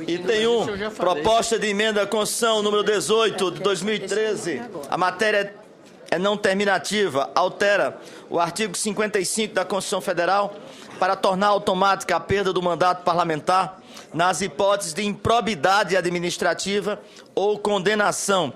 Item 1, proposta de emenda à Constituição número 18 de 2013. A matéria é não terminativa. Altera o artigo 55 da Constituição Federal para tornar automática a perda do mandato parlamentar nas hipóteses de improbidade administrativa ou condenação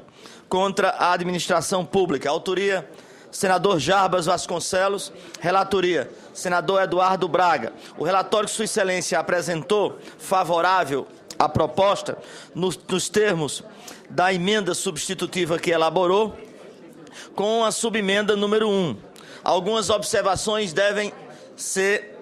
contra a administração pública. Autoria: senador Jarbas Vasconcelos. Relatoria: senador Eduardo Braga. O relatório que Sua Excelência apresentou, favorável à proposta, nos termos da emenda substitutiva que elaborou, com a subemenda número 1. Algumas observações devem ser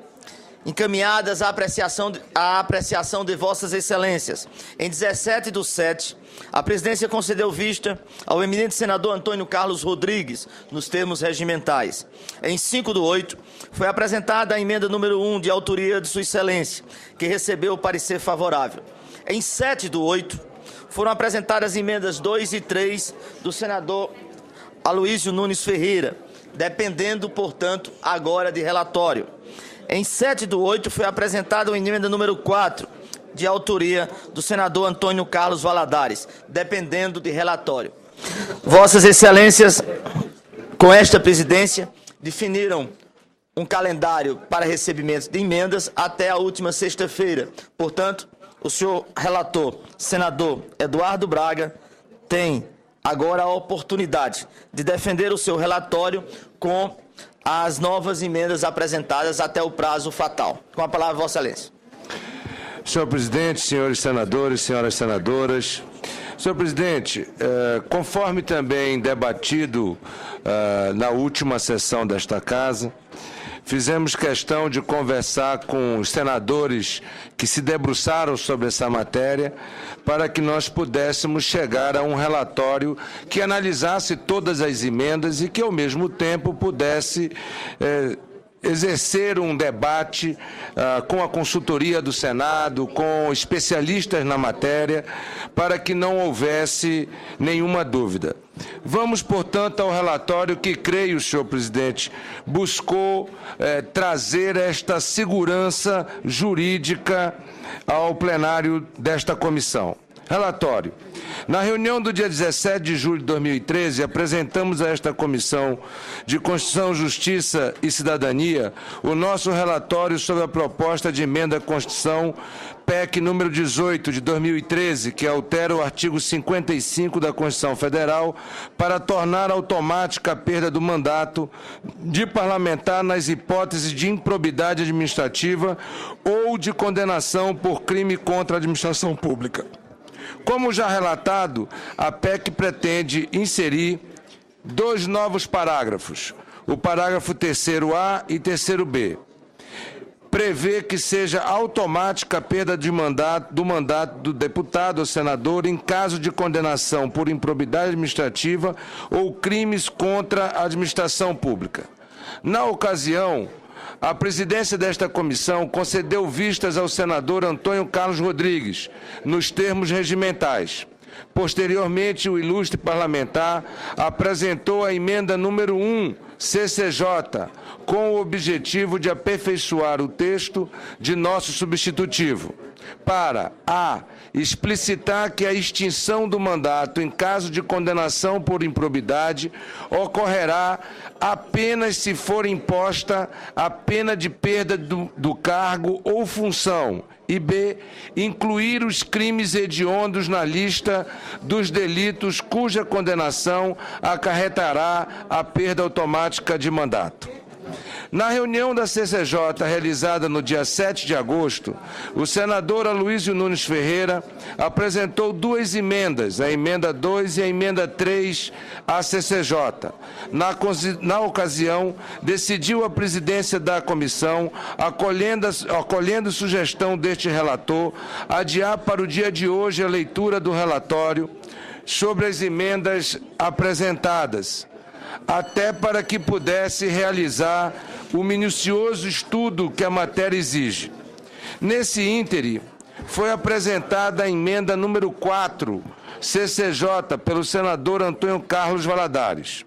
encaminhadas à apreciação de Vossas Excelências. Em 17/7, a presidência concedeu vista ao eminente senador Antônio Carlos Rodrigues, nos termos regimentais. Em 5/8, foi apresentada a emenda número 1, de autoria de Sua Excelência, que recebeu o parecer favorável. Em 7/8, foram apresentadas emendas 2 e 3 do senador Aloísio Nunes Ferreira, dependendo, portanto, agora de relatório. Em 7/8, foi apresentada a emenda número 4, de autoria do senador Antônio Carlos Valadares, dependendo de relatório. Vossas Excelências, com esta presidência, definiram um calendário para recebimento de emendas até a última sexta-feira. Portanto, o senhor relator, senador Eduardo Braga, tem agora a oportunidade de defender o seu relatório com as novas emendas apresentadas até o prazo fatal. Com a palavra, Vossa Excelência. Senhor presidente, senhores senadores, senhoras senadoras. Senhor presidente, conforme também debatido na última sessão desta Casa, fizemos questão de conversar com os senadores que se debruçaram sobre essa matéria para que nós pudéssemos chegar a um relatório que analisasse todas as emendas e que, ao mesmo tempo, pudesse exercer um debate com a consultoria do Senado, com especialistas na matéria, para que não houvesse nenhuma dúvida. Vamos, portanto, ao relatório que, creio, senhor presidente, buscou trazer esta segurança jurídica ao plenário desta comissão. Relatório. Na reunião do dia 17 de julho de 2013, apresentamos a esta Comissão de Constituição, Justiça e Cidadania o nosso relatório sobre a proposta de emenda à Constituição PEC número 18 de 2013, que altera o artigo 55 da Constituição Federal para tornar automática a perda do mandato de parlamentar nas hipóteses de improbidade administrativa ou de condenação por crime contra a administração pública. Como já relatado, a PEC pretende inserir 2 novos parágrafos, o parágrafo 3º-A e 3º-B. Prevê que seja automática a perda do mandato do deputado ou senador em caso de condenação por improbidade administrativa ou crimes contra a administração pública. Na ocasião, a presidência desta comissão concedeu vistas ao senador Antônio Carlos Rodrigues, nos termos regimentais. Posteriormente, o ilustre parlamentar apresentou a emenda número 1, CCJ, com o objetivo de aperfeiçoar o texto de nosso substitutivo, para a. explicitar que a extinção do mandato em caso de condenação por improbidade ocorrerá apenas se for imposta a pena de perda do cargo ou função, e b. incluir os crimes hediondos na lista dos delitos cuja condenação acarretará a perda automática de mandato. Na reunião da CCJ, realizada no dia 7 de agosto, o senador Aloísio Nunes Ferreira apresentou 2 emendas, a emenda 2 e a emenda 3 à CCJ. Na ocasião, decidiu a presidência da comissão, acolhendo sugestão deste relator, adiar para o dia de hoje a leitura do relatório sobre as emendas apresentadas, até para que pudesse realizar o minucioso estudo que a matéria exige. Nesse íntere, foi apresentada a emenda número 4, CCJ, pelo senador Antônio Carlos Valadares.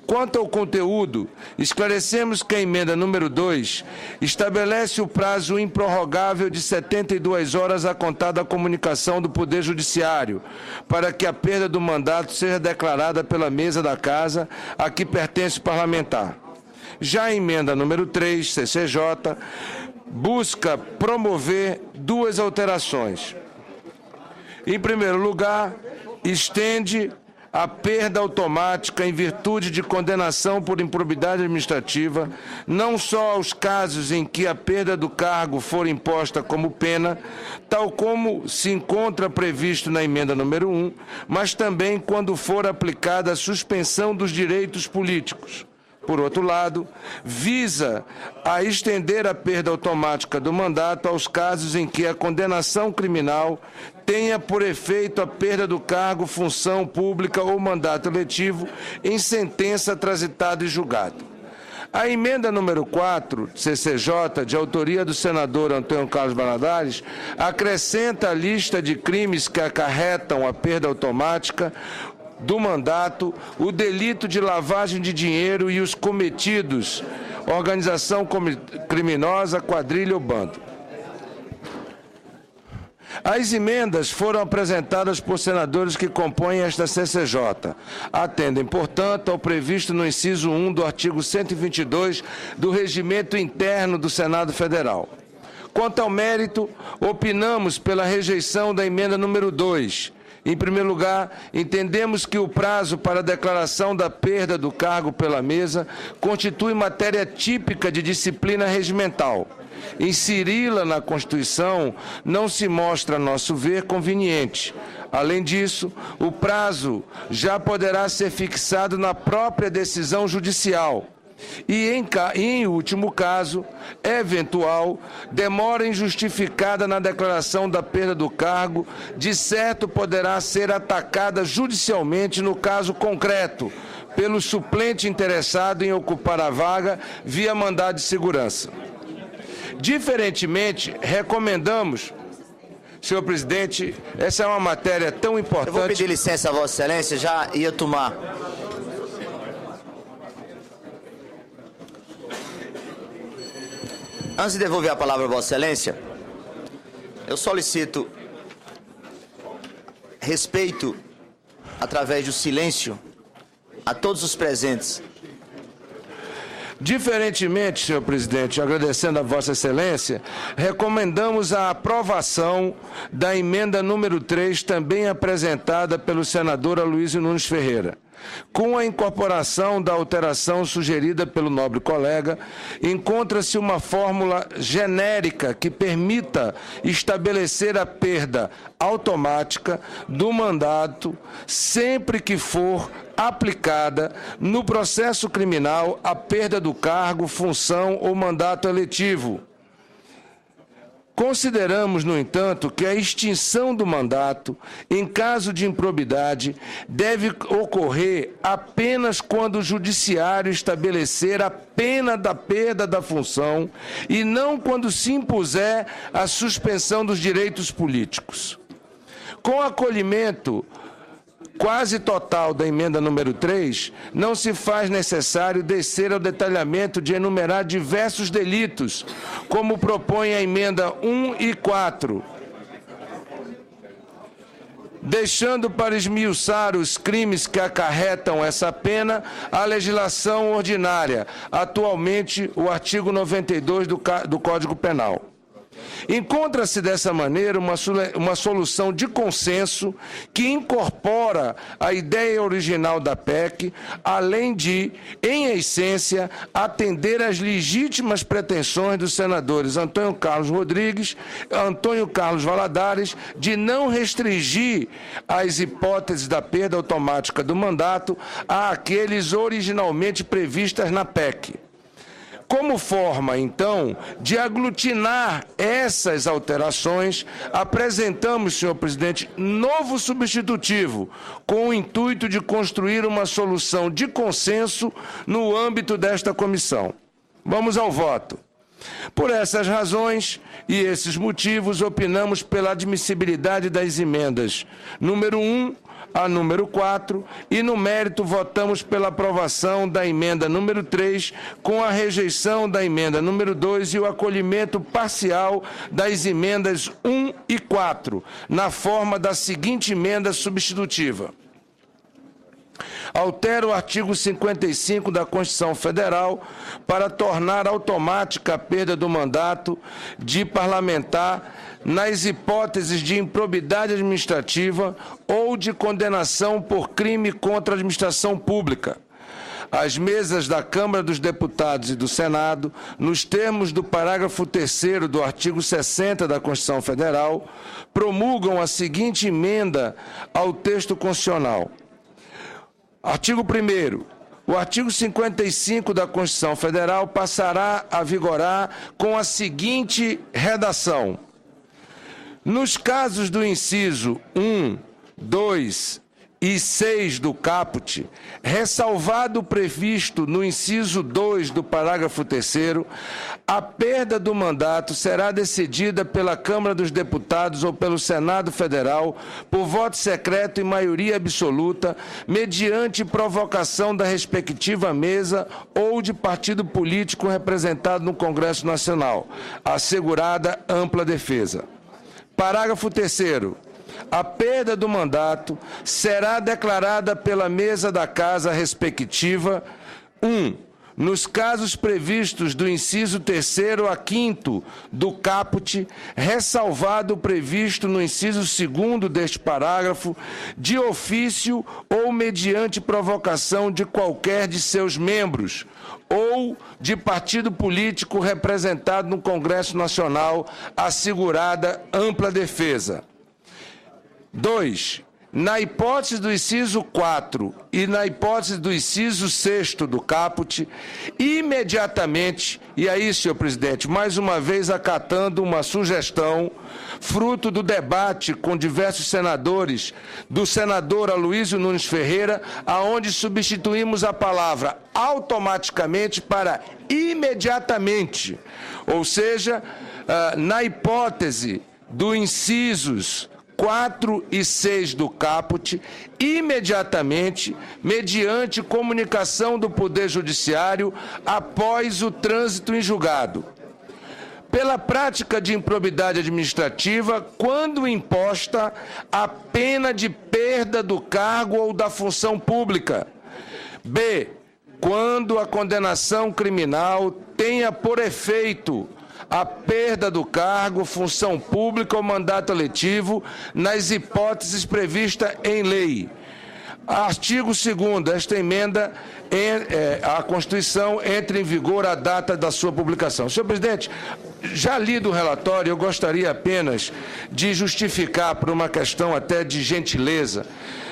Quanto ao conteúdo, esclarecemos que a emenda número 2 estabelece o prazo improrrogável de 72 horas a contar da comunicação do Poder Judiciário para que a perda do mandato seja declarada pela mesa da Casa a que pertence o parlamentar. Já a emenda número 3, CCJ, busca promover duas alterações. Em primeiro lugar, estende a perda automática em virtude de condenação por improbidade administrativa, não só aos casos em que a perda do cargo for imposta como pena, tal como se encontra previsto na emenda número 1, mas também quando for aplicada a suspensão dos direitos políticos. Por outro lado, visa a estender a perda automática do mandato aos casos em que a condenação criminal tenha por efeito a perda do cargo, função pública ou mandato eletivo em sentença transitada e julgado. A emenda número 4, CCJ, de autoria do senador Antônio Carlos Valadares, acrescenta a lista de crimes que acarretam a perda automática do mandato, o delito de lavagem de dinheiro e os cometidos, organização criminosa, quadrilha ou bando. As emendas foram apresentadas por senadores que compõem esta CCJ. Atendem, portanto, ao previsto no inciso 1 do artigo 122 do Regimento Interno do Senado Federal. Quanto ao mérito, opinamos pela rejeição da emenda número 2. Em primeiro lugar, entendemos que o prazo para a declaração da perda do cargo pela mesa constitui matéria típica de disciplina regimental. Inseri-la na Constituição não se mostra, a nosso ver, conveniente. Além disso, o prazo já poderá ser fixado na própria decisão judicial. E, em último caso, eventual, demora injustificada na declaração da perda do cargo, de certo poderá ser atacada judicialmente no caso concreto, pelo suplente interessado em ocupar a vaga via mandado de segurança. Diferentemente, recomendamos, senhor presidente, essa é uma matéria tão importante... Eu vou pedir licença a Vossa Excelência, já ia tomar... Antes de devolver a palavra a Vossa Excelência, eu solicito respeito, através do silêncio, a todos os presentes. Diferentemente, senhor presidente, agradecendo a Vossa Excelência, recomendamos a aprovação da emenda número 3, também apresentada pelo senador Aloysio Nunes Ferreira. Com a incorporação da alteração sugerida pelo nobre colega, encontra-se uma fórmula genérica que permita estabelecer a perda automática do mandato sempre que for aplicada no processo criminal a perda do cargo, função ou mandato eletivo. Consideramos, no entanto, que a extinção do mandato, em caso de improbidade, deve ocorrer apenas quando o judiciário estabelecer a pena da perda da função e não quando se impuser a suspensão dos direitos políticos. Com acolhimento quase total da emenda número 3, não se faz necessário descer ao detalhamento de enumerar diversos delitos, como propõe a emenda 1 e 4, deixando para esmiuçar os crimes que acarretam essa pena a legislação ordinária, atualmente o artigo 92 do Código Penal. Encontra-se dessa maneira uma solução de consenso que incorpora a ideia original da PEC, além de, em essência, atender às legítimas pretensões dos senadores Antônio Carlos Rodrigues, Antônio Carlos Valadares, de não restringir as hipóteses da perda automática do mandato àqueles originalmente previstas na PEC. Como forma, então, de aglutinar essas alterações, apresentamos, senhor presidente, novo substitutivo, com o intuito de construir uma solução de consenso no âmbito desta comissão. Vamos ao voto. Por essas razões e esses motivos, opinamos pela admissibilidade das emendas número 1 a número 4 e, no mérito, votamos pela aprovação da emenda número 3, com a rejeição da emenda número 2 e o acolhimento parcial das emendas 1 e 4, na forma da seguinte emenda substitutiva. Altera o artigo 55 da Constituição Federal para tornar automática a perda do mandato de parlamentar nas hipóteses de improbidade administrativa ou de condenação por crime contra a administração pública. As mesas da Câmara dos Deputados e do Senado, nos termos do parágrafo 3º do artigo 60 da Constituição Federal, promulgam a seguinte emenda ao texto constitucional. Artigo 1º. O artigo 55 da Constituição Federal passará a vigorar com a seguinte redação. Nos casos do inciso 1, 2 e 6 do caput, ressalvado o previsto no inciso 2 do parágrafo 3º, a perda do mandato será decidida pela Câmara dos Deputados ou pelo Senado Federal por voto secreto e maioria absoluta, mediante provocação da respectiva mesa ou de partido político representado no Congresso Nacional, assegurada ampla defesa. Parágrafo 3º. A perda do mandato será declarada pela mesa da Casa respectiva, 1. Nos casos previstos do inciso 3º a 5º do caput, ressalvado o previsto no inciso 2º deste parágrafo, de ofício ou mediante provocação de qualquer de seus membros, ou de partido político representado no Congresso Nacional, assegurada ampla defesa. 2. Na hipótese do inciso 4 e na hipótese do inciso 6º do caput, imediatamente, e aí, senhor presidente, mais uma vez acatando uma sugestão, fruto do debate com diversos senadores, do senador Aloysio Nunes Ferreira, aonde substituímos a palavra automaticamente para imediatamente, ou seja, na hipótese do incisos 4 e 6 do caput, imediatamente, mediante comunicação do Poder Judiciário, após o trânsito em julgado. Pela prática de improbidade administrativa, quando imposta a pena de perda do cargo ou da função pública. B. Quando a condenação criminal tenha por efeito a perda do cargo, função pública ou mandato eletivo, nas hipóteses previstas em lei. Artigo 2º, esta emenda, a Constituição entra em vigor à data da sua publicação. Senhor presidente, já lido o relatório, eu gostaria apenas de justificar por uma questão até de gentileza.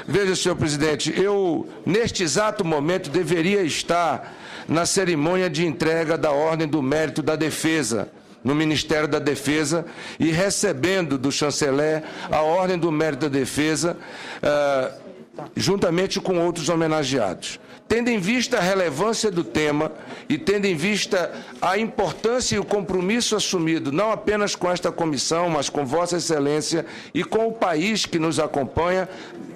Veja, senhor presidente, eu, neste exato momento, deveria estar na cerimônia de entrega da Ordem do Mérito da Defesa, no Ministério da Defesa, e recebendo do chanceler a Ordem do Mérito da Defesa, juntamente com outros homenageados. Tendo em vista a relevância do tema e tendo em vista a importância e o compromisso assumido, não apenas com esta comissão, mas com Vossa Excelência e com o país que nos acompanha,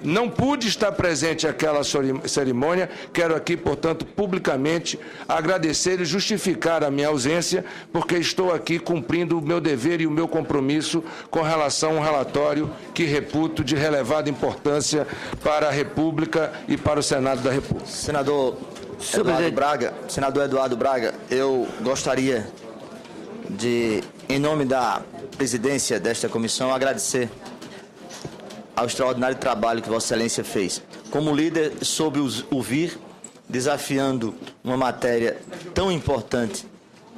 não pude estar presente àquela cerimônia. Quero aqui, portanto, publicamente agradecer e justificar a minha ausência, porque estou aqui cumprindo o meu dever e o meu compromisso com relação a um relatório que reputo de relevada importância para a República e para o Senado da República. Senador Eduardo Braga, eu gostaria de, em nome da presidência desta comissão, agradecer ao extraordinário trabalho que Vossa Excelência fez. Como líder, soube ouvir, desafiando uma matéria tão importante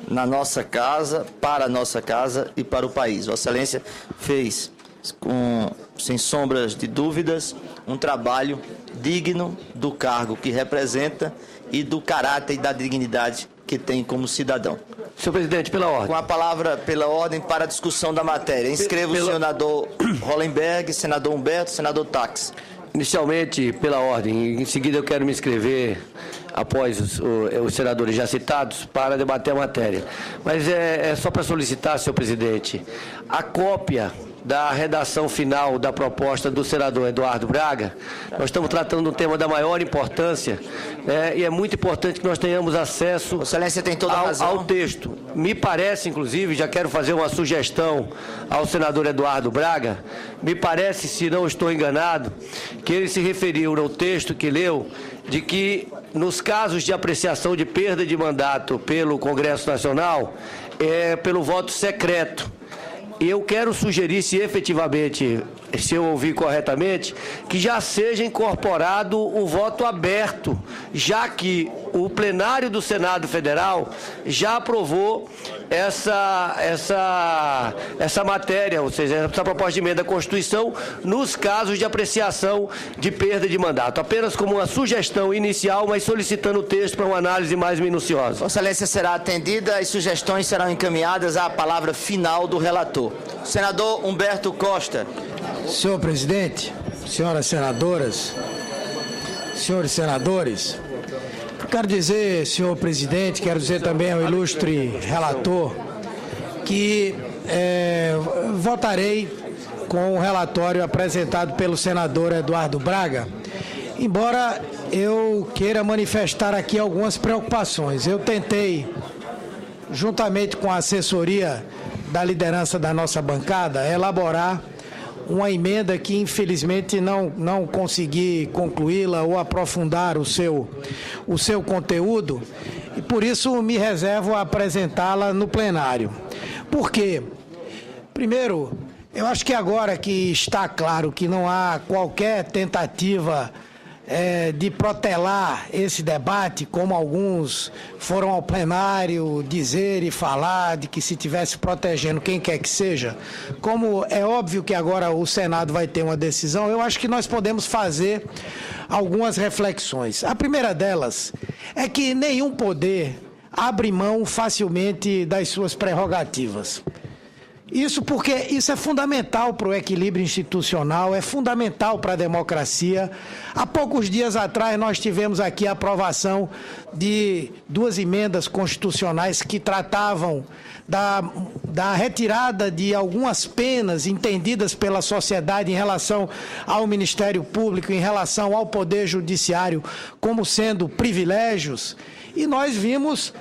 na nossa casa, para a nossa casa e para o país. Vossa Excelência fez, sem sombras de dúvidas, um trabalho digno do cargo que representa e do caráter e da dignidade que tem como cidadão. Senhor presidente, pela ordem. Com a palavra, pela ordem, para a discussão da matéria. Inscreva o senador Hollenberg, senador Humberto, senador Tax. Inicialmente, pela ordem. Em seguida, eu quero me inscrever após os senadores já citados, para debater a matéria. Mas é só para solicitar, senhor presidente, a cópia da redação final da proposta do senador Eduardo Braga. Nós estamos tratando de um tema da maior importância, e é muito importante que nós tenhamos acesso Excelência tem toda a razão. Ao texto. Me parece, inclusive, já quero fazer uma sugestão ao senador Eduardo Braga, me parece, se não estou enganado, que ele se referiu no texto que leu, de que nos casos de apreciação de perda de mandato pelo Congresso Nacional, é pelo voto secreto. E eu quero sugerir, se efetivamente, se eu ouvi corretamente, que já seja incorporado o voto aberto, já que o plenário do Senado Federal já aprovou essa matéria, ou seja, essa proposta de emenda à Constituição, nos casos de apreciação de perda de mandato. Apenas como uma sugestão inicial, mas solicitando o texto para uma análise mais minuciosa. Vossa Excelência será atendida, as sugestões serão encaminhadas à palavra final do relator. Senador Humberto Costa. Senhor presidente, senhoras senadoras, senhores senadores, quero dizer, senhor presidente, quero dizer também ao ilustre relator que votarei com o relatório apresentado pelo senador Eduardo Braga, embora eu queira manifestar aqui algumas preocupações. Eu tentei, juntamente com a assessoria da liderança da nossa bancada, elaborar uma emenda que infelizmente não consegui concluí-la ou aprofundar o seu conteúdo, e por isso me reservo a apresentá-la no plenário. Por quê? Primeiro, eu acho que agora que está claro que não há qualquer tentativa de protelar esse debate, como alguns foram ao plenário dizer e falar de que se estivesse protegendo quem quer que seja, como é óbvio que agora o Senado vai ter uma decisão, eu acho que nós podemos fazer algumas reflexões. A primeira delas é que nenhum poder abre mão facilmente das suas prerrogativas. Isso porque isso é fundamental para o equilíbrio institucional, é fundamental para a democracia. Há poucos dias atrás nós tivemos aqui a aprovação de 2 emendas constitucionais que tratavam da retirada de algumas penas entendidas pela sociedade em relação ao Ministério Público, em relação ao Poder Judiciário, como sendo privilégios, e nós vimos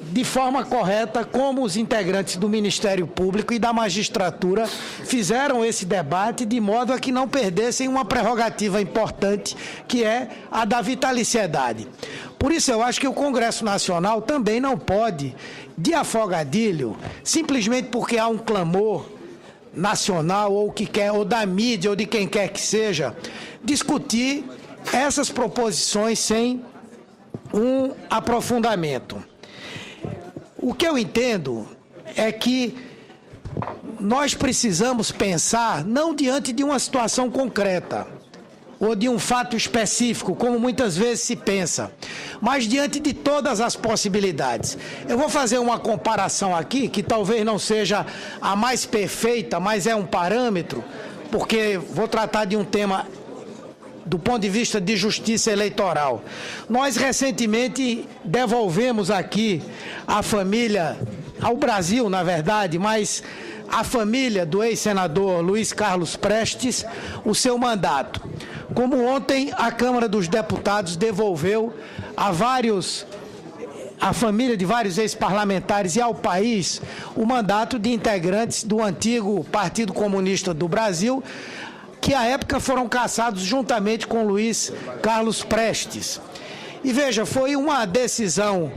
de forma correta como os integrantes do Ministério Público e da magistratura fizeram esse debate de modo a que não perdessem uma prerrogativa importante, que é a da vitaliciedade. Por isso eu acho que o Congresso Nacional também não pode, de afogadilho, simplesmente porque há um clamor nacional ou da mídia ou de quem quer que seja, discutir essas proposições sem um aprofundamento. O que eu entendo é que nós precisamos pensar não diante de uma situação concreta ou de um fato específico, como muitas vezes se pensa, mas diante de todas as possibilidades. Eu vou fazer uma comparação aqui, que talvez não seja a mais perfeita, mas é um parâmetro, porque vou tratar de um tema do ponto de vista de justiça eleitoral. Nós recentemente devolvemos aqui à família, ao Brasil, na verdade, mas à família do ex-senador Luiz Carlos Prestes, o seu mandato. Como ontem a Câmara dos Deputados devolveu à família de vários ex-parlamentares e ao país o mandato de integrantes do antigo Partido Comunista do Brasil, que à época foram cassados juntamente com Luiz Carlos Prestes. E veja, foi uma decisão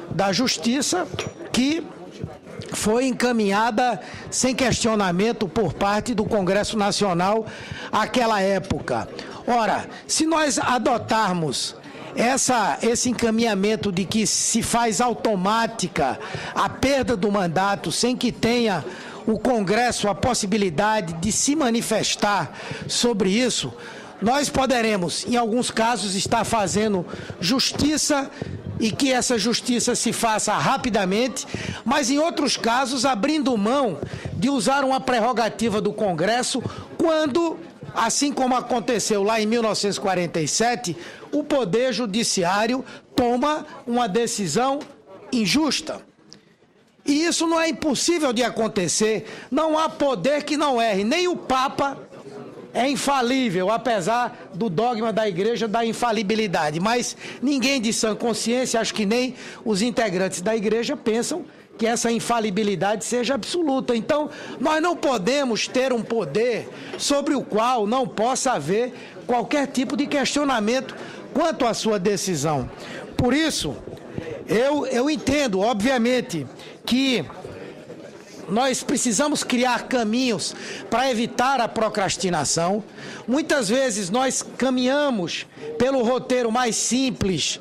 da Justiça que foi encaminhada sem questionamento por parte do Congresso Nacional àquela época. Ora, se nós adotarmos esse encaminhamento de que se faz automática a perda do mandato sem que tenha o Congresso a possibilidade de se manifestar sobre isso, nós poderemos, em alguns casos, estar fazendo justiça e que essa justiça se faça rapidamente, mas em outros casos abrindo mão de usar uma prerrogativa do Congresso quando assim como aconteceu lá em 1947, o Poder Judiciário toma uma decisão injusta. E isso não é impossível de acontecer, não há poder que não erre, nem o Papa é infalível, apesar do dogma da Igreja da infalibilidade. Mas ninguém de sã consciência, acho que nem os integrantes da Igreja, pensam que essa infalibilidade seja absoluta. Então, nós não podemos ter um poder sobre o qual não possa haver qualquer tipo de questionamento quanto à sua decisão. Por isso, eu entendo, obviamente, que nós precisamos criar caminhos para evitar a procrastinação. Muitas vezes nós caminhamos pelo roteiro mais simples,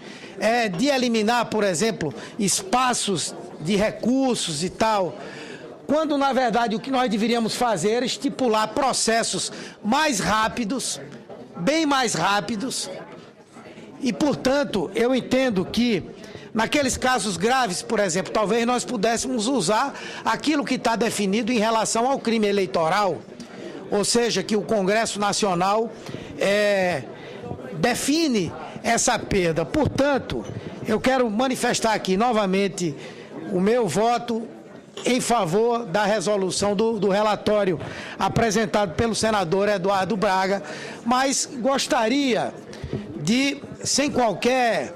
de eliminar, por exemplo, espaços de recursos e tal, quando, na verdade, o que nós deveríamos fazer era estipular processos mais rápidos, bem mais rápidos, e, portanto, eu entendo que naqueles casos graves, por exemplo, talvez nós pudéssemos usar aquilo que está definido em relação ao crime eleitoral, ou seja, que o Congresso Nacional define essa perda. Portanto, eu quero manifestar aqui novamente o meu voto em favor da resolução do relatório apresentado pelo senador Eduardo Braga, mas gostaria de, sem qualquer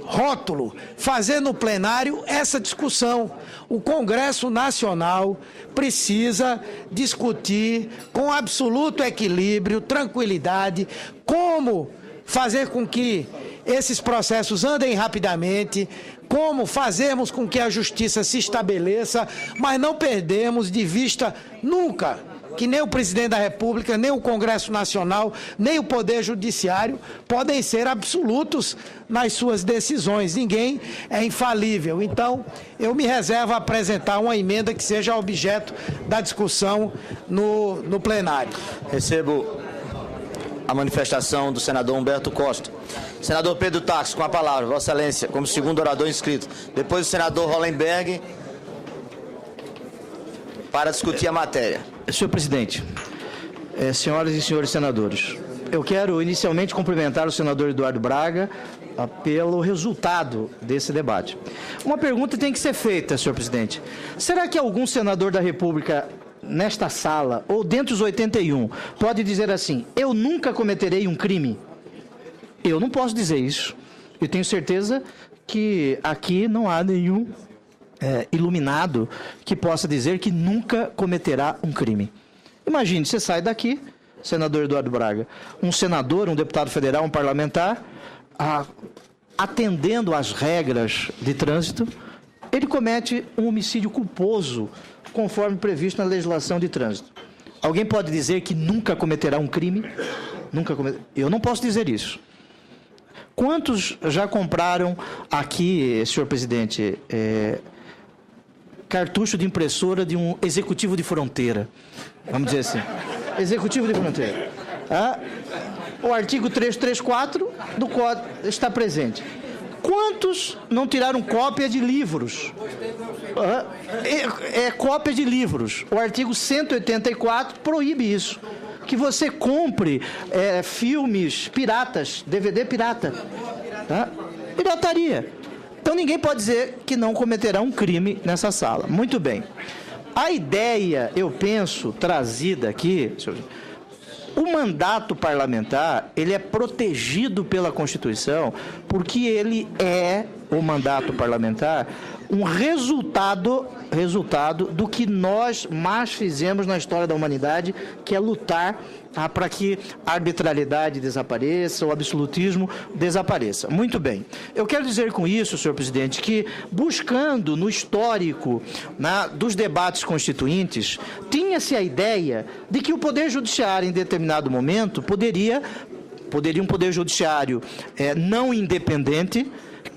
rótulo, fazer no plenário essa discussão. O Congresso Nacional precisa discutir com absoluto equilíbrio, tranquilidade, como fazer com que esses processos andem rapidamente, como fazermos com que a justiça se estabeleça, mas não perdemos de vista nunca que nem o presidente da República, nem o Congresso Nacional, nem o Poder Judiciário podem ser absolutos nas suas decisões. Ninguém é infalível. Então, eu me reservo a apresentar uma emenda que seja objeto da discussão no plenário. Recebo a manifestação do senador Humberto Costa. Senador Pedro Táxi, com a palavra, Vossa Excelência, como segundo orador inscrito. Depois o senador Hollenberg, para discutir a matéria. Senhor presidente, senhoras e senhores senadores, eu quero inicialmente cumprimentar o senador Eduardo Braga pelo resultado desse debate. Uma pergunta tem que ser feita, senhor presidente. Será que algum senador da República nesta sala, ou dentre os 81, pode dizer assim: eu nunca cometerei um crime? Eu não posso dizer isso. Eu tenho certeza que aqui não há nenhum iluminado que possa dizer que nunca cometerá um crime. Imagine, você sai daqui, senador Eduardo Braga, um senador, um deputado federal, um parlamentar, atendendo às regras de trânsito, ele comete um homicídio culposo, conforme previsto na legislação de trânsito. Alguém pode dizer que nunca cometerá um crime? Eu não posso dizer isso. Quantos já compraram aqui, senhor presidente, cartucho de impressora de um executivo de fronteira? Vamos dizer assim. Executivo de fronteira. O artigo 334 do Código está presente. Quantos não tiraram cópia de livros? Cópia de livros. O artigo 184 proíbe isso. Que você compre filmes piratas, DVD pirata. Pirataria. Então ninguém pode dizer que não cometerá um crime nessa sala. Muito bem. A ideia, eu penso, trazida aqui, o mandato parlamentar, ele é protegido pela Constituição, porque ele o mandato parlamentar, um resultado do que nós mais fizemos na história da humanidade, que é lutar para que a arbitrariedade desapareça, o absolutismo desapareça. Muito bem. Eu quero dizer com isso, senhor presidente, que buscando no histórico dos debates constituintes, tinha-se a ideia de que o Poder Judiciário, em determinado momento, poderia um Poder Judiciário não independente,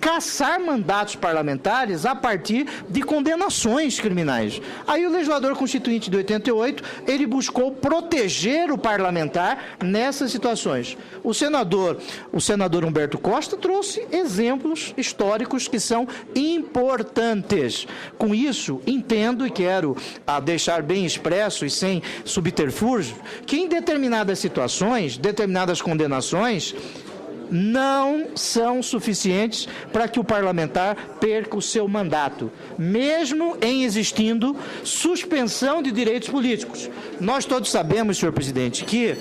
cassar mandatos parlamentares a partir de condenações criminais. Aí o legislador constituinte de 88, ele buscou proteger o parlamentar nessas situações. O senador Humberto Costa trouxe exemplos históricos que são importantes. Com isso, entendo e quero deixar bem expresso e sem subterfúgio, que em determinadas situações, determinadas condenações, não são suficientes para que o parlamentar perca o seu mandato, mesmo em existindo suspensão de direitos políticos. Nós todos sabemos, senhor presidente, que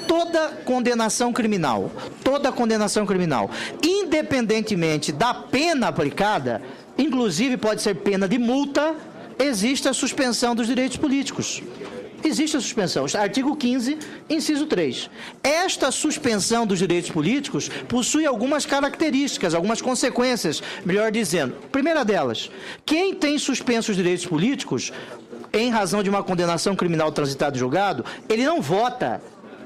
toda condenação criminal, independentemente da pena aplicada, inclusive pode ser pena de multa, existe a suspensão dos direitos políticos. Existe a suspensão. Artigo 15, inciso 3. Esta suspensão dos direitos políticos possui algumas características, algumas consequências, melhor dizendo. Primeira delas, quem tem suspenso os direitos políticos, em razão de uma condenação criminal transitada em julgado, ele não vota.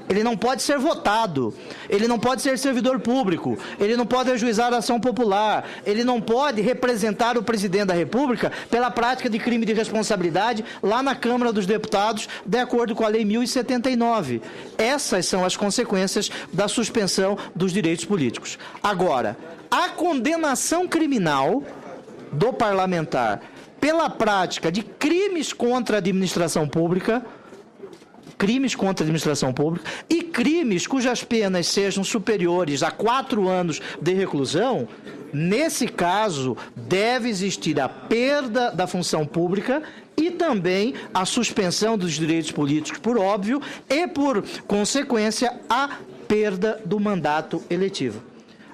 Ele não pode ser votado, ele não pode ser servidor público, ele não pode ajuizar a ação popular, ele não pode representar o presidente da República pela prática de crime de responsabilidade lá na Câmara dos Deputados, de acordo com a Lei 1079. Essas são as consequências da suspensão dos direitos políticos. Agora, a condenação criminal do parlamentar pela prática de crimes contra a administração pública e crimes cujas penas sejam superiores a 4 anos de reclusão, nesse caso, deve existir a perda da função pública e também a suspensão dos direitos políticos, por óbvio, e, por consequência, a perda do mandato eletivo.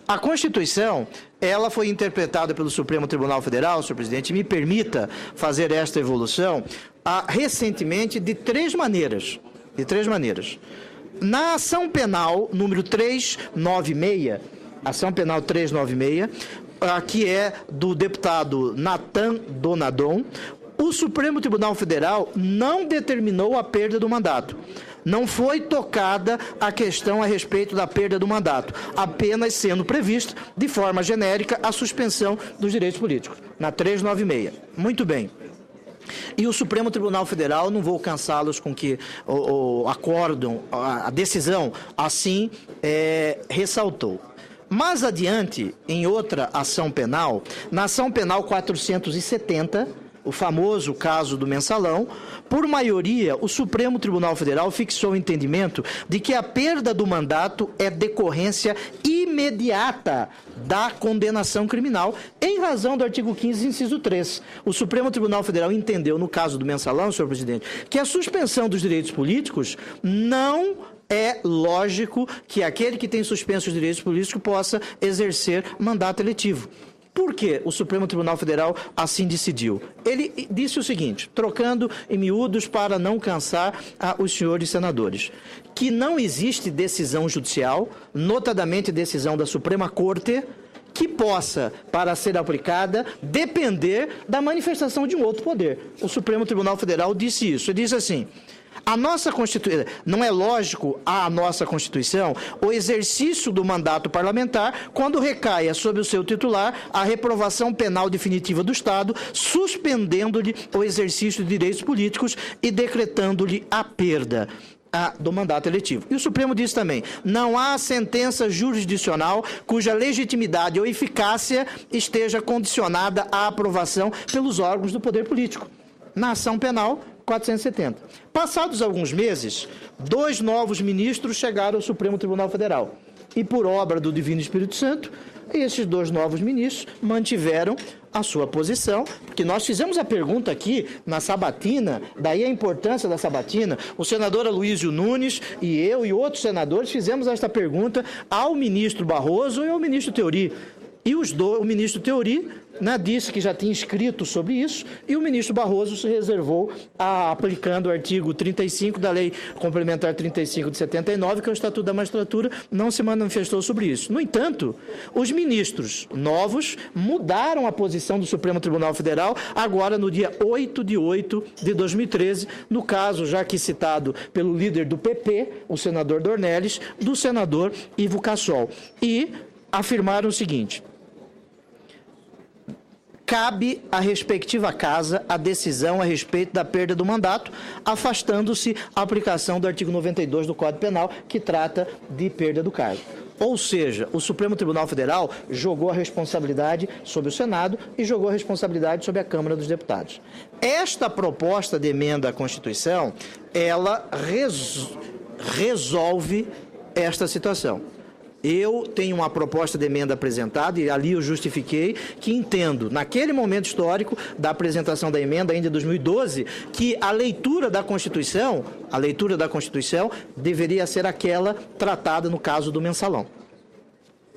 A Constituição, ela foi interpretada pelo Supremo Tribunal Federal, senhor presidente, me permita fazer esta evolução, recentemente de três maneiras. Na ação penal número 396, que é do deputado Natan Donadon, o Supremo Tribunal Federal não determinou a perda do mandato. Não foi tocada a questão a respeito da perda do mandato, apenas sendo prevista, de forma genérica, a suspensão dos direitos políticos, na 396. Muito bem. E o Supremo Tribunal Federal, não vou cansá-los com que o acórdão, a decisão, assim ressaltou. Mais adiante, em outra ação penal, na ação penal 470, o famoso caso do mensalão, por maioria, o Supremo Tribunal Federal fixou o entendimento de que a perda do mandato é decorrência imediata da condenação criminal, em razão do artigo 15, inciso 3. O Supremo Tribunal Federal entendeu, no caso do mensalão, senhor presidente, que a suspensão dos direitos políticos não é lógico que aquele que tem suspenso os direitos políticos possa exercer mandato eletivo. Por que o Supremo Tribunal Federal assim decidiu? Ele disse o seguinte, trocando em miúdos para não cansar os senhores senadores, que não existe decisão judicial, notadamente decisão da Suprema Corte, que possa, para ser aplicada, depender da manifestação de um outro poder. O Supremo Tribunal Federal disse isso. Ele disse assim: a nossa Constituição, não é lógico à nossa Constituição o exercício do mandato parlamentar quando recaia sobre o seu titular a reprovação penal definitiva do Estado, suspendendo-lhe o exercício de direitos políticos e decretando-lhe a perda do mandato eletivo. E o Supremo disse também, não há sentença jurisdicional cuja legitimidade ou eficácia esteja condicionada à aprovação pelos órgãos do poder político. Na ação penal 470. Passados alguns meses, 2 novos ministros chegaram ao Supremo Tribunal Federal. E por obra do Divino Espírito Santo, esses 2 novos ministros mantiveram a sua posição, porque nós fizemos a pergunta aqui na sabatina, daí a importância da sabatina. O senador Aloysio Nunes e eu e outros senadores fizemos esta pergunta ao ministro Barroso e ao ministro Theory. E o ministro Theory disse que já tinha escrito sobre isso, e o ministro Barroso se reservou aplicando o artigo 35 da Lei Complementar 35 de 79, que é o Estatuto da Magistratura, não se manifestou sobre isso. No entanto, os ministros novos mudaram a posição do Supremo Tribunal Federal, agora no dia 8 de 8 de 2013, no caso, já aqui citado pelo líder do PP, o senador Dornelles, do senador Ivo Cassol. E afirmaram o seguinte: cabe à respectiva casa a decisão a respeito da perda do mandato, afastando-se a aplicação do artigo 92 do Código Penal, que trata de perda do cargo. Ou seja, o Supremo Tribunal Federal jogou a responsabilidade sobre o Senado e jogou a responsabilidade sobre a Câmara dos Deputados. Esta proposta de emenda à Constituição, ela resolve esta situação. Eu tenho uma proposta de emenda apresentada, e ali eu justifiquei que entendo, naquele momento histórico da apresentação da emenda, ainda em 2012, que a leitura da Constituição deveria ser aquela tratada no caso do mensalão.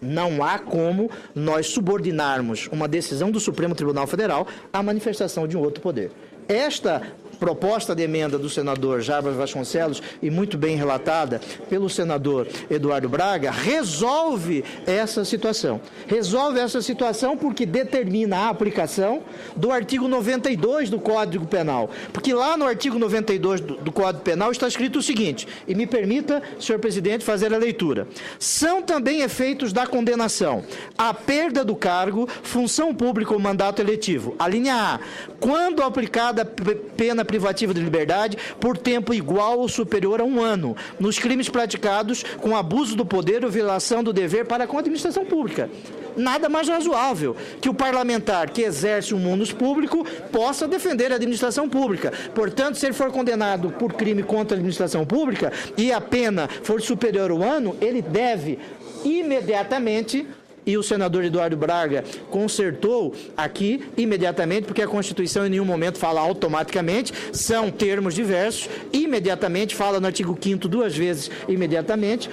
Não há como nós subordinarmos uma decisão do Supremo Tribunal Federal à manifestação de um outro poder. Esta proposta de emenda do senador Jarbas Vasconcelos, e muito bem relatada pelo senador Eduardo Braga, resolve essa situação. Resolve essa situação porque determina a aplicação do artigo 92 do Código Penal. Porque lá no artigo 92 do Código Penal está escrito o seguinte, e me permita, senhor presidente, fazer a leitura. São também efeitos da condenação a perda do cargo, função pública ou mandato eletivo. A linha A, quando aplicada pena privativa de liberdade por tempo igual ou superior a 1 ano, nos crimes praticados com abuso do poder ou violação do dever para com a administração pública. Nada mais razoável que o parlamentar que exerce um munus público possa defender a administração pública. Portanto, se ele for condenado por crime contra a administração pública e a pena for superior a 1 ano, ele deve imediatamente, e o senador Eduardo Braga consertou aqui imediatamente, porque a Constituição em nenhum momento fala automaticamente, são termos diversos, imediatamente, fala no artigo 5º 2 vezes imediatamente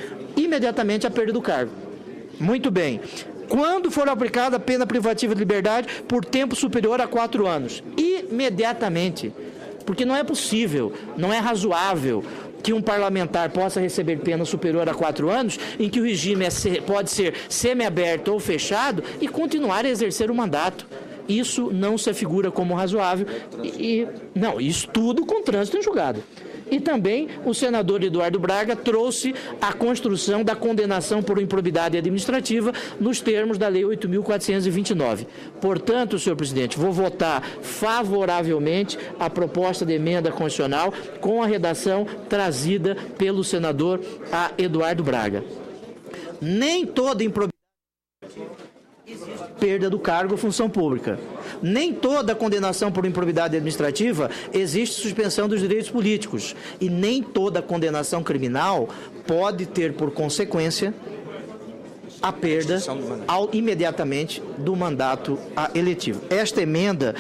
a perda do cargo. Muito bem. Quando for aplicada a pena privativa de liberdade por tempo superior a 4 anos, imediatamente, porque não é possível, não é razoável que um parlamentar possa receber pena superior a 4 anos, em que o regime pode ser semiaberto ou fechado, e continuar a exercer o mandato. Isso não se afigura como razoável, isso tudo com trânsito em julgado. E também o senador Eduardo Braga trouxe a construção da condenação por improbidade administrativa nos termos da Lei 8.429. Portanto, senhor presidente, vou votar favoravelmente a proposta de emenda constitucional com a redação trazida pelo senador Eduardo Braga. Nem toda improbidade perda do cargo ou função pública. Nem toda condenação por improbidade administrativa existe suspensão dos direitos políticos. E nem toda condenação criminal pode ter por consequência a perda imediatamente do mandato eletivo. Esta emenda,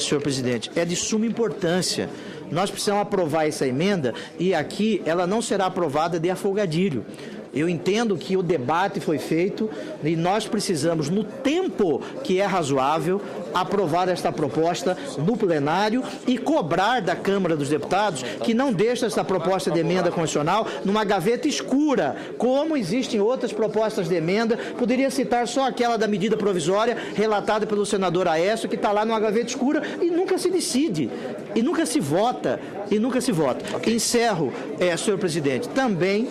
senhor presidente, é de suma importância. Nós precisamos aprovar essa emenda e aqui ela não será aprovada de afolgadilho. Eu entendo que o debate foi feito e nós precisamos, no tempo que é razoável, aprovar esta proposta no plenário e cobrar da Câmara dos Deputados que não deixe essa proposta de emenda constitucional numa gaveta escura, como existem outras propostas de emenda. Poderia citar só aquela da medida provisória relatada pelo senador Aécio, que está lá numa gaveta escura e nunca se decide, e nunca se vota, Okay. Encerro, senhor presidente, também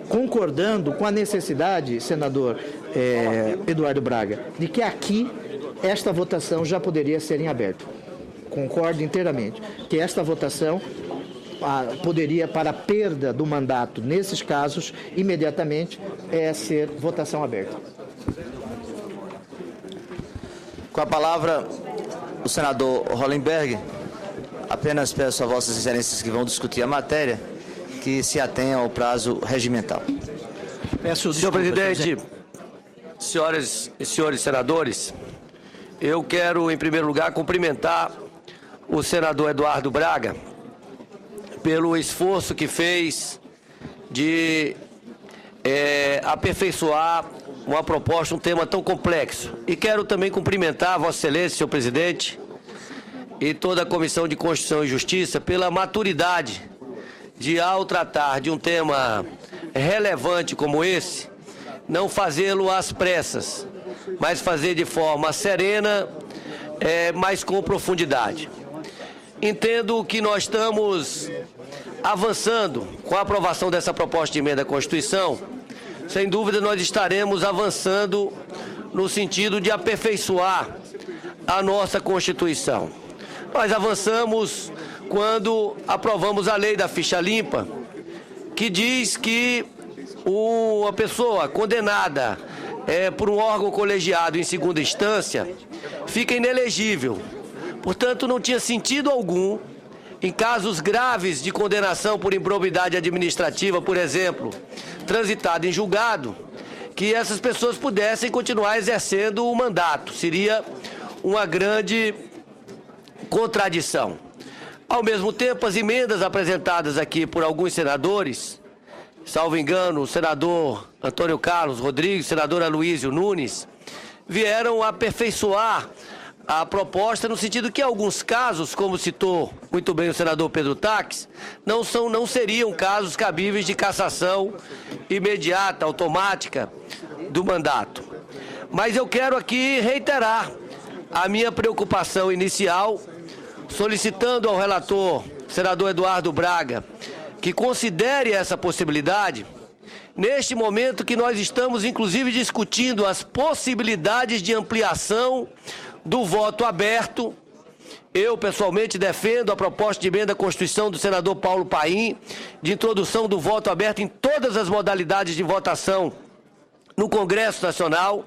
concordando com a necessidade, senador Eduardo Braga, de que aqui esta votação já poderia ser em aberto. Concordo inteiramente que esta votação poderia, para a perda do mandato, nesses casos, imediatamente, ser votação aberta. Com a palavra, o senador Hollenberg. Apenas peço a vossas excelências que vão discutir a matéria que se atenham ao prazo regimental. Senhor presidente, senhoras e senhores senadores, eu quero, em primeiro lugar, cumprimentar o senador Eduardo Braga pelo esforço que fez de aperfeiçoar uma proposta, um tema tão complexo. E quero também cumprimentar Vossa Excelência, senhor presidente, e toda a Comissão de Constituição e Justiça pela maturidade de, ao tratar de um tema relevante como esse, não fazê-lo às pressas, mas fazer de forma serena, mas com profundidade. Entendo que nós estamos avançando com a aprovação dessa proposta de emenda à Constituição. Sem dúvida, nós estaremos avançando no sentido de aperfeiçoar a nossa Constituição. Nós avançamos quando aprovamos a lei da ficha limpa, que diz que uma pessoa condenada por um órgão colegiado em segunda instância fica inelegível. Portanto, não tinha sentido algum, em casos graves de condenação por improbidade administrativa, por exemplo, transitado em julgado, que essas pessoas pudessem continuar exercendo o mandato. Seria uma grande contradição. Ao mesmo tempo, as emendas apresentadas aqui por alguns senadores, salvo engano, o senador Antônio Carlos Rodrigues, o senador Aloysio Nunes, vieram aperfeiçoar a proposta no sentido que, em alguns casos, como citou muito bem o senador Pedro Taques, não seriam casos cabíveis de cassação imediata, automática do mandato. Mas eu quero aqui reiterar a minha preocupação inicial, solicitando ao relator, senador Eduardo Braga, que considere essa possibilidade, neste momento que nós estamos, inclusive, discutindo as possibilidades de ampliação do voto aberto. Eu, pessoalmente, defendo a proposta de emenda à Constituição do senador Paulo Paim, de introdução do voto aberto em todas as modalidades de votação no Congresso Nacional,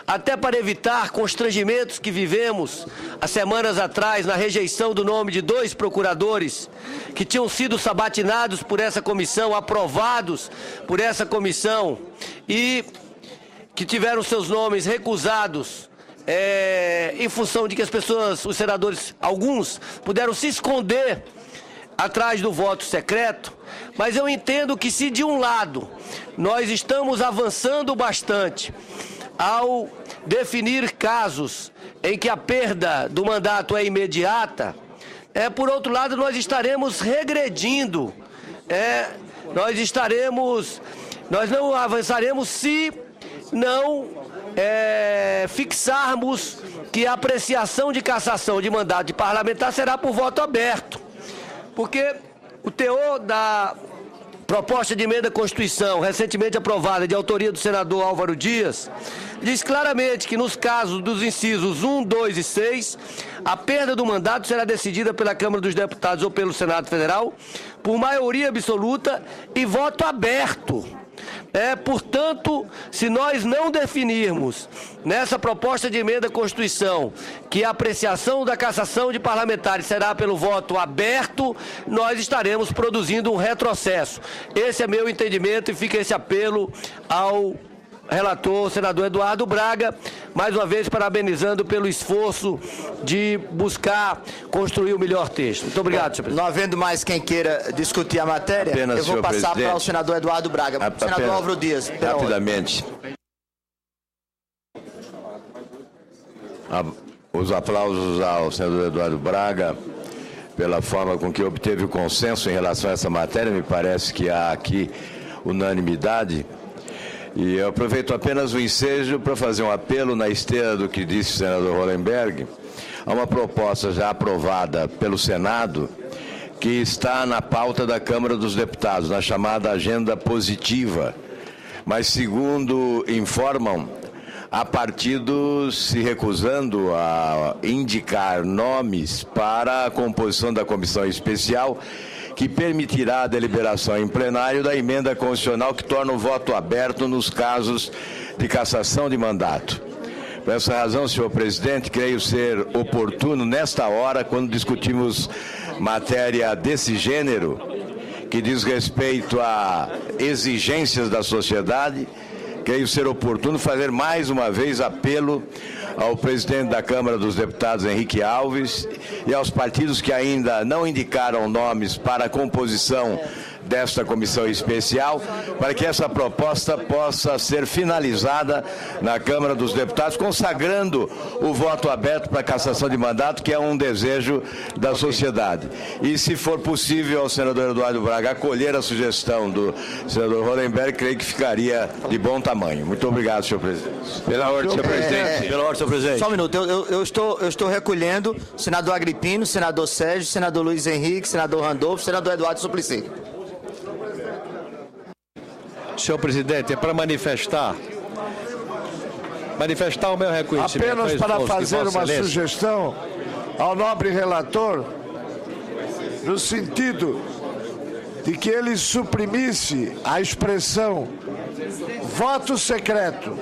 até para evitar constrangimentos que vivemos há semanas atrás na rejeição do nome de 2 procuradores que tinham sido sabatinados por essa comissão, aprovados por essa comissão e que tiveram seus nomes recusados em função de que as pessoas, os senadores, alguns, puderam se esconder atrás do voto secreto. Mas eu entendo que, se de um lado nós estamos avançando bastante ao definir casos em que a perda do mandato é imediata, por outro lado nós estaremos regredindo, nós não avançaremos se não fixarmos que a apreciação de cassação de mandato de parlamentar será por voto aberto. Porque o teor da proposta de emenda à Constituição, recentemente aprovada, de autoria do senador Álvaro Dias, diz claramente que nos casos dos incisos 1, 2 e 6, a perda do mandato será decidida pela Câmara dos Deputados ou pelo Senado Federal por maioria absoluta e voto aberto. Portanto, se nós não definirmos nessa proposta de emenda à Constituição que a apreciação da cassação de parlamentares será pelo voto aberto, nós estaremos produzindo um retrocesso. Esse é meu entendimento e fica esse apelo ao relator, senador Eduardo Braga, mais uma vez parabenizando pelo esforço de buscar construir o melhor texto. Muito obrigado, senhor presidente. Não havendo mais quem queira discutir a matéria, eu vou passar para o senador Eduardo Braga. Senador Álvaro Dias. Rapidamente. Os aplausos ao senador Eduardo Braga pela forma com que obteve o consenso em relação a essa matéria. Me parece que há aqui unanimidade. E eu aproveito apenas o ensejo para fazer um apelo na esteira do que disse o senador Hollenberg, a uma proposta já aprovada pelo Senado, que está na pauta da Câmara dos Deputados, na chamada agenda positiva. Mas, segundo informam, há partidos se recusando a indicar nomes para a composição da comissão especial, que permitirá a deliberação em plenário da emenda constitucional que torna o voto aberto nos casos de cassação de mandato. Por essa razão, senhor presidente, creio ser oportuno, nesta hora, quando discutimos matéria desse gênero, que diz respeito a exigências da sociedade, creio ser oportuno fazer mais uma vez apelo ao presidente da Câmara dos Deputados, Henrique Alves, e aos partidos que ainda não indicaram nomes para a composição desta comissão especial, para que essa proposta possa ser finalizada na Câmara dos Deputados, consagrando o voto aberto para a cassação de mandato, que é um desejo da sociedade. E, se for possível, ao senador Eduardo Braga acolher a sugestão do senador Hollenberg, creio que ficaria de bom tamanho. Muito obrigado, senhor presidente. Pela ordem, senhor presidente. Pela ordem, senhor presidente. Só um minuto, eu estou recolhendo senador Agripino, senador Sérgio, senador Luiz Henrique, senador Randolfo, senador Eduardo Suplicy. Senhor presidente, é para manifestar manifestar o meu reconhecimento. Apenas para fazer uma sugestão ao nobre relator, no sentido de que ele suprimisse a expressão voto secreto.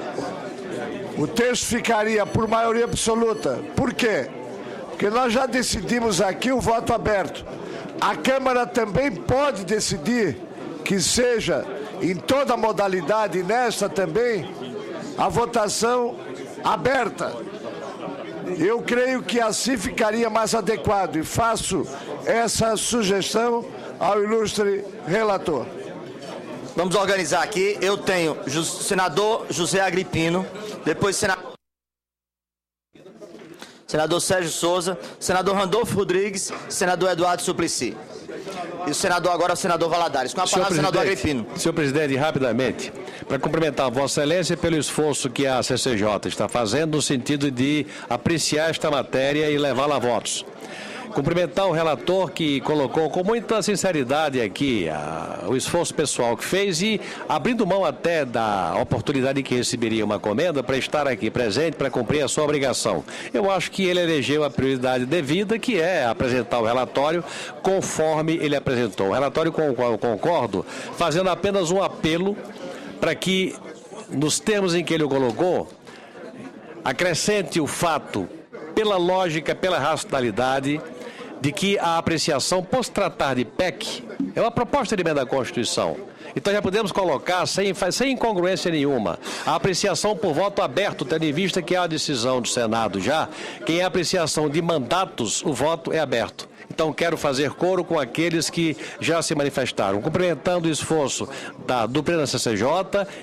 O texto ficaria por maioria absoluta. Por quê? Porque nós já decidimos aqui o voto aberto. A Câmara também pode decidir que seja em toda modalidade, e nesta também, a votação aberta. Eu creio que assim ficaria mais adequado e faço essa sugestão ao ilustre relator. Vamos organizar aqui. Eu tenho senador José Agripino, depois senador Sérgio Souza, senador Randolfo Rodrigues, senador Eduardo Suplicy. E o senador agora é o senador Valadares. Com a palavra, senador Agripino. Senhor presidente, rapidamente, para cumprimentar Vossa Excelência pelo esforço que a CCJ está fazendo no sentido de apreciar esta matéria e levá-la a votos. Cumprimentar o relator que colocou com muita sinceridade aqui o esforço pessoal que fez e abrindo mão até da oportunidade que receberia uma comenda para estar aqui presente, para cumprir a sua obrigação. Eu acho que ele elegeu a prioridade devida, que é apresentar o relatório conforme ele apresentou. O relatório com o qual eu concordo, fazendo apenas um apelo para que, nos termos em que ele o colocou, acrescente o fato, pela lógica, pela racionalidade, de que a apreciação, por se tratar de PEC, é uma proposta de emenda à Constituição. Então já podemos colocar, sem incongruência nenhuma, a apreciação por voto aberto, tendo em vista que é a decisão do Senado já, que em apreciação de mandatos, o voto é aberto. Então, quero fazer coro com aqueles que já se manifestaram, cumprimentando o esforço do presidente da CCJ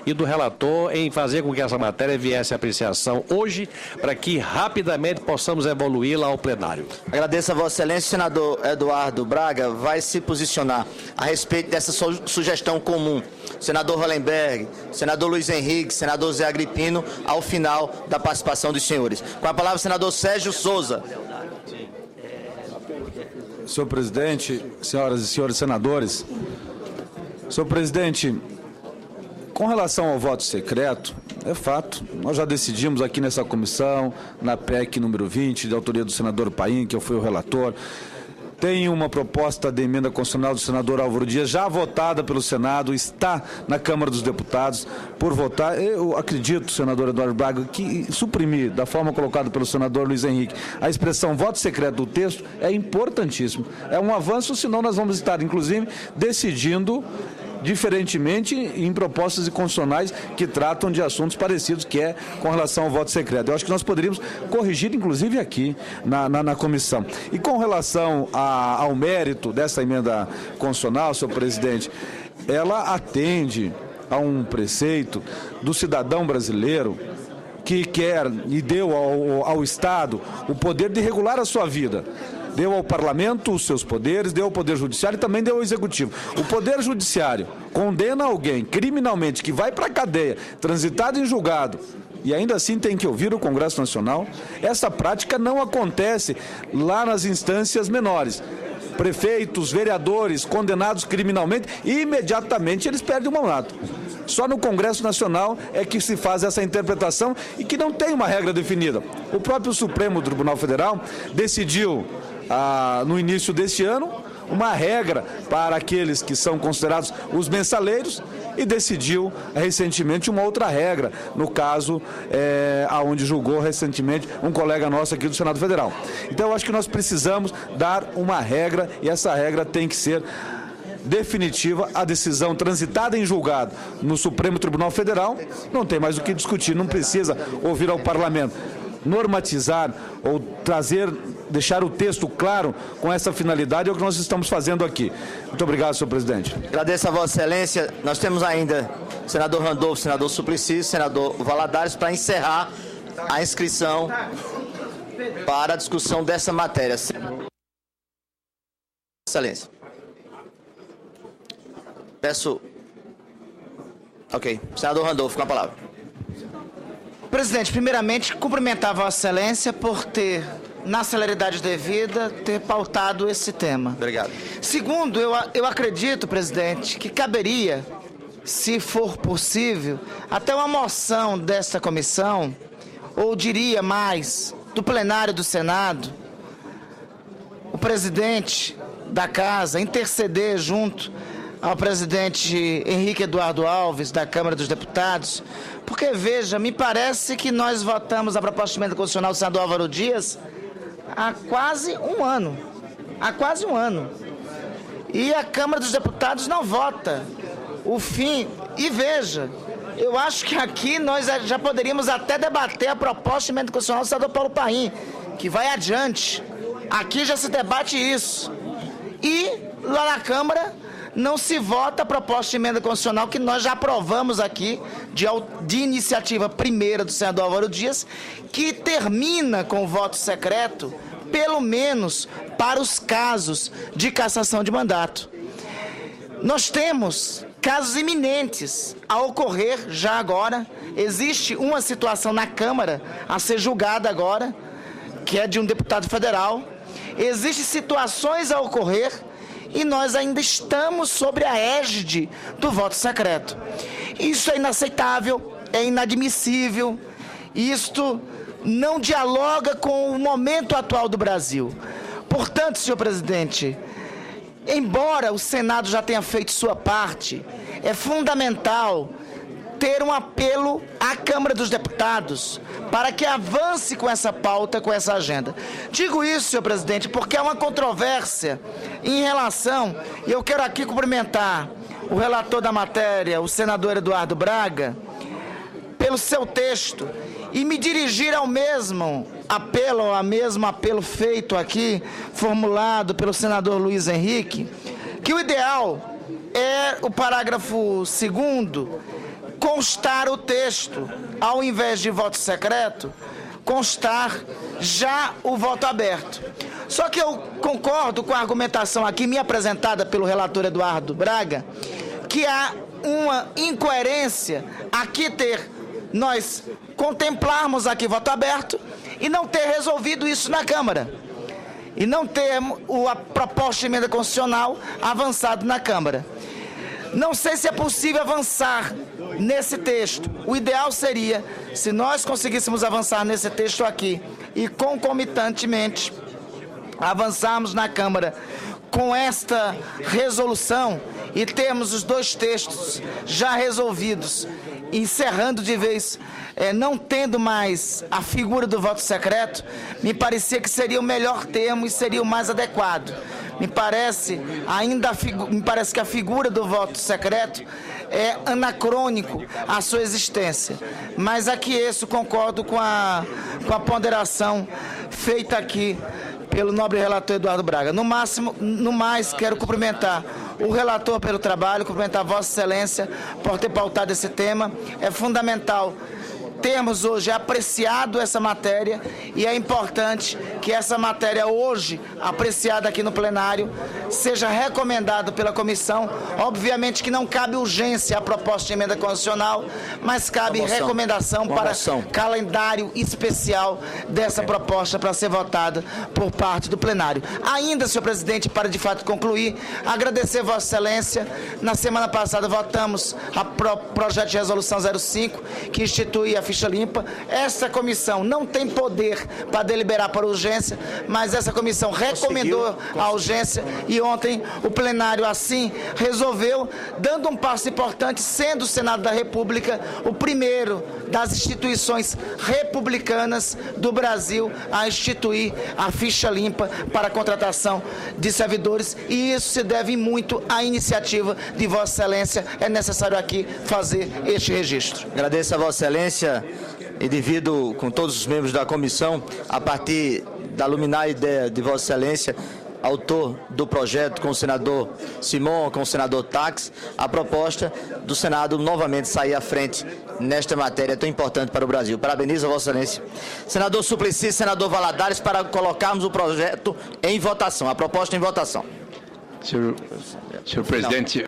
e do relator em fazer com que essa matéria viesse à apreciação hoje, para que rapidamente possamos evoluí-la ao plenário. Agradeço a Vossa Excelência. O senador Eduardo Braga vai se posicionar a respeito dessa sugestão comum. Senador Hollenberg, senador Luiz Henrique, senador Zé Agripino, ao final da participação dos senhores. Com a palavra, senador Sérgio Souza. Senhor presidente, senhoras e senhores senadores, senhor presidente, com relação ao voto secreto, é fato, nós já decidimos aqui nessa comissão, na PEC número 20, de autoria do senador Paim, que eu fui o relator. Tem uma proposta de emenda constitucional do senador Álvaro Dias, já votada pelo Senado, está na Câmara dos Deputados por votar. Eu acredito, senador Eduardo Braga, que suprimir, da forma colocada pelo senador Luiz Henrique, a expressão voto secreto do texto é importantíssimo. É um avanço, senão nós vamos estar, inclusive, decidindo diferentemente em propostas constitucionais que tratam de assuntos parecidos, que é com relação ao voto secreto. Eu acho que nós poderíamos corrigir, inclusive, aqui na comissão. E com relação ao mérito dessa emenda constitucional, senhor presidente, ela atende a um preceito do cidadão brasileiro que quer e deu ao Estado o poder de regular a sua vida. Deu ao parlamento os seus poderes, deu ao poder judiciário e também deu ao executivo. O poder judiciário condena alguém criminalmente que vai para a cadeia, transitado em julgado, e ainda assim tem que ouvir o Congresso Nacional. Essa prática não acontece lá nas instâncias menores. Prefeitos, vereadores condenados criminalmente, imediatamente eles perdem o mandato. Só no Congresso Nacional é que se faz essa interpretação e que não tem uma regra definida. O próprio Supremo Tribunal Federal decidiu, no início deste ano, uma regra para aqueles que são considerados os mensaleiros e decidiu recentemente uma outra regra, no caso aonde julgou recentemente um colega nosso aqui do Senado Federal. Então eu acho que nós precisamos dar uma regra e essa regra tem que ser definitiva. A decisão transitada em julgado no Supremo Tribunal Federal não tem mais o que discutir, não precisa ouvir ao parlamento. Normatizar ou deixar o texto claro com essa finalidade é o que nós estamos fazendo aqui. Muito obrigado, senhor presidente. Agradeço a Vossa Excelência. Nós temos ainda senador Randolfo, senador Suplicy, senador Valadares, para encerrar a inscrição para a discussão dessa matéria. Excelência. Peço... Ok. Senador Randolfo, com a palavra. Presidente, primeiramente, cumprimentar Vossa Excelência por ter, na celeridade devida, ter pautado esse tema. Obrigado. Segundo, eu acredito, presidente, que caberia, se for possível, até uma moção desta comissão ou diria mais, do plenário do Senado, o presidente da Casa interceder junto ao presidente Henrique Eduardo Alves, da Câmara dos Deputados, porque, veja, me parece que nós votamos a proposta de emenda constitucional do senador Álvaro Dias há quase um ano. Há quase um ano. E a Câmara dos Deputados não vota o fim. E veja, eu acho que aqui nós já poderíamos até debater a proposta de emenda constitucional do senador Paulo Paim, que vai adiante. Aqui já se debate isso. E lá na Câmara não se vota a proposta de emenda constitucional que nós já aprovamos aqui, de iniciativa primeira do senador Álvaro Dias, que termina com o voto secreto, pelo menos para os casos de cassação de mandato. Nós temos casos iminentes a ocorrer já agora. Existe uma situação na Câmara a ser julgada agora, que é de um deputado federal. Existem situações a ocorrer e nós ainda estamos sobre a égide do voto secreto. Isso é inaceitável, é inadmissível, isto não dialoga com o momento atual do Brasil. Portanto, senhor presidente, embora o Senado já tenha feito sua parte, é fundamental ter um apelo à Câmara dos Deputados para que avance com essa pauta, com essa agenda. Digo isso, senhor presidente, porque há uma controvérsia em relação, e eu quero aqui cumprimentar o relator da matéria, o senador Eduardo Braga, pelo seu texto, e me dirigir ao mesmo apelo feito aqui, formulado pelo senador Luiz Henrique, que o ideal é o parágrafo 2º, constar o texto, ao invés de voto secreto, constar já o voto aberto. Só que eu concordo com a argumentação aqui me apresentada pelo relator Eduardo Braga, que há uma incoerência aqui nós contemplarmos aqui voto aberto e não ter resolvido isso na Câmara. E não ter a proposta de emenda constitucional avançado na Câmara. Não sei se é possível avançar nesse texto. O ideal seria, se nós conseguíssemos avançar nesse texto aqui e concomitantemente avançarmos na Câmara com esta resolução e termos os dois textos já resolvidos, encerrando de vez, não tendo mais a figura do voto secreto, me parecia que seria o melhor termo e seria o mais adequado. Me parece que a figura do voto secreto é anacrônico à sua existência. Mas aqui concordo com a ponderação feita aqui pelo nobre relator Eduardo Braga. No mais, quero cumprimentar o relator pelo trabalho, cumprimentar Vossa Excelência por ter pautado esse tema. É fundamental termos hoje apreciado essa matéria e é importante que essa matéria hoje, apreciada aqui no plenário, seja recomendada pela comissão. Obviamente que não cabe urgência à proposta de emenda constitucional, mas cabe recomendação para calendário especial dessa proposta para ser votada por parte do plenário. Ainda, senhor presidente, para de fato concluir, agradecer Vossa Excelência. Na semana passada votamos o projeto de resolução 05, que institui a ficha limpa. Essa comissão não tem poder para deliberar por urgência, mas essa comissão recomendou a urgência e ontem o plenário assim resolveu, dando um passo importante, sendo o Senado da República o primeiro das instituições republicanas do Brasil a instituir a ficha limpa para a contratação de servidores, e isso se deve muito à iniciativa de Vossa Excelência. É necessário aqui fazer este registro. Agradeço a Vossa Excelência e divido com todos os membros da comissão, a partir da luminar ideia de Vossa Excelência, autor do projeto com o senador Simon, com o senador Tax, a proposta do Senado novamente sair à frente nesta matéria tão importante para o Brasil. Parabenizo a Vossa Excelência. Senador Suplicy, senador Valadares, para colocarmos o projeto em votação, a proposta em votação. Senhor presidente,